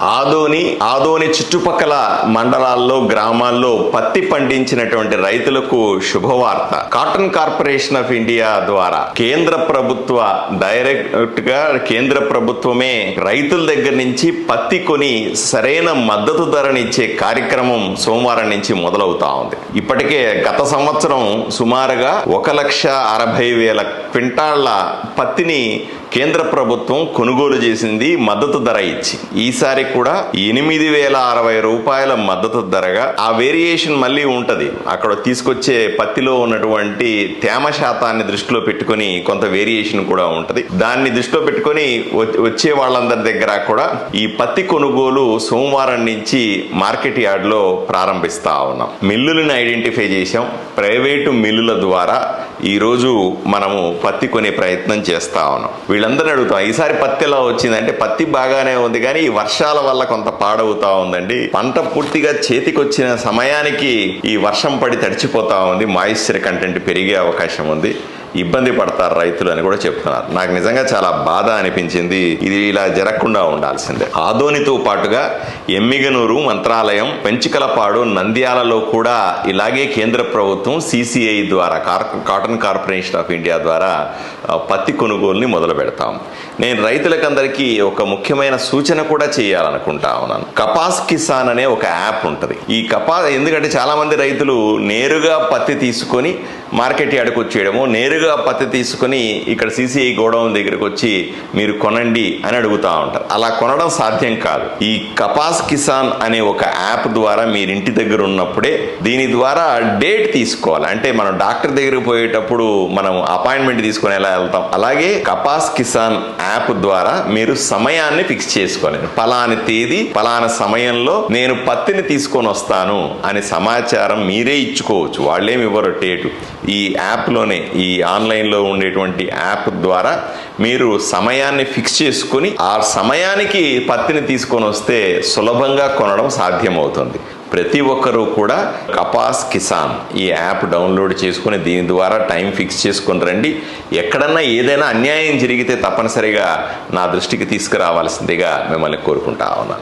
ఆదోని చుట్టుపక్కల మండలాల్లో గ్రామాల్లో పత్తి పండించినటువంటి రైతులకు శుభవార్త. కాటన్ కార్పొరేషన్ ఆఫ్ ఇండియా ద్వారా కేంద్ర ప్రభుత్వమే రైతుల దగ్గర నుంచి పత్తి కొని సరైన మద్దతు ధరనిచ్చే కార్యక్రమం సోమవారం నుంచి మొదలవుతా ఉంది. ఇప్పటికే గత సంవత్సరం సుమారుగా 1,60,000 క్వింటాళ్ల పత్తిని కేంద్ర ప్రభుత్వం కొనుగోలు చేసింది మద్దతు ధర ఇచ్చి. ఈసారి కూడా 8,060 రూపాయల మద్దతు ధరగా, ఆ వేరియేషన్ మళ్ళీ ఉంటది. అక్కడ తీసుకొచ్చే పత్తిలో ఉన్నటువంటి తేమ శాతాన్ని దృష్టిలో పెట్టుకుని కొంత వేరియేషన్ కూడా ఉంటది. దాన్ని దృష్టిలో పెట్టుకుని వచ్చే వాళ్ళందరి దగ్గర కూడా ఈ పత్తి కొనుగోలు సోమవారం నుంచి మార్కెట్ యార్డ్ లో ప్రారంభిస్తా ఉన్నాం. మిల్లులను ఐడెంటిఫై చేశాం. ప్రైవేటు మిల్లుల ద్వారా ఈ రోజు మనము పత్తి కొనే ప్రయత్నం చేస్తా ఉన్నాం. వీళ్ళందరినీ అడుగుతాం, ఈసారి పత్తి ఎలా వచ్చిందంటే పత్తి బాగానే ఉంది, కానీ ఈ వర్షాల వల్ల కొంత పాడవుతా ఉందండి. పంట పూర్తిగా చేతికొచ్చిన సమయానికి ఈ వర్షం పడి తడిచిపోతా ఉంది, మాయిశ్చర్ కంటెంట్ పెరిగే అవకాశం ఉంది, ఇబ్బంది పడతారు రైతులు అని కూడా చెప్తున్నారు. నాకు నిజంగా చాలా బాధ అనిపించింది. ఇది ఇలా జరగకుండా ఉండాల్సిందే. ఆదోనితో పాటుగా ఎమ్మిగనూరు, మంత్రాలయం, పెంచికలపాడు, నంద్యాలలో కూడా ఇలాగే కేంద్ర ప్రభుత్వం CCI ద్వారా, కాటన్ కార్పొరేషన్ ఆఫ్ ఇండియా ద్వారా పత్తి కొనుగోలుని మొదలు పెడతాం. నేను రైతులకందరికీ ఒక ముఖ్యమైన సూచన కూడా చేయాలనుకుంటా ఉన్నాను. కపాస్ కిసాన్ అనే ఒక యాప్ ఉంటుంది. ఈ ఎందుకంటే చాలా మంది రైతులు నేరుగా పత్తి తీసుకొని మార్కెట్ యార్డ్కి వచ్చేయడము, నేరుగా పత్తి తీసుకుని ఇక్కడ CCI గోడౌన్ దగ్గరకు వచ్చి మీరు కొనండి అని అడుగుతా ఉంటారు. అలా కొనడం సాధ్యం కాదు. ఈ కపాస్ కిసాన్ అనే ఒక యాప్ ద్వారా మీరు ఇంటి దగ్గర ఉన్నప్పుడే దీని ద్వారా డేట్ తీసుకోవాలి. అంటే మనం డాక్టర్ దగ్గరకు పోయేటప్పుడు మనం అపాయింట్మెంట్ తీసుకుని ఎలా వెళ్తాం, అలాగే కపాస్ కిసాన్ యాప్ ద్వారా మీరు సమయాన్ని ఫిక్స్ చేసుకోవాలి. పలాని తేదీ పలానా సమయంలో నేను పత్తిని తీసుకొని వస్తాను అనే సమాచారం మీరే ఇచ్చుకోవచ్చు. వాళ్ళేమి ఇవ్వరు డేటు. ఈ యాప్లోనే, ఈ ఆన్లైన్లో ఉండేటువంటి యాప్ ద్వారా మీరు సమయాన్ని ఫిక్స్ చేసుకుని ఆ సమయానికి పత్తిని తీసుకొని వస్తే సులభంగా కొనడం సాధ్యమవుతుంది. ప్రతి ఒక్కరూ కూడా కపాస్ కిసాన్ ఈ యాప్ డౌన్లోడ్ చేసుకుని దీని ద్వారా టైం ఫిక్స్ చేసుకుని రండి. ఎక్కడన్నా ఏదైనా అన్యాయం జరిగితే తప్పనిసరిగా నా దృష్టికి తీసుకురావాల్సిందిగా మిమ్మల్ని కోరుకుంటా ఉన్నాను.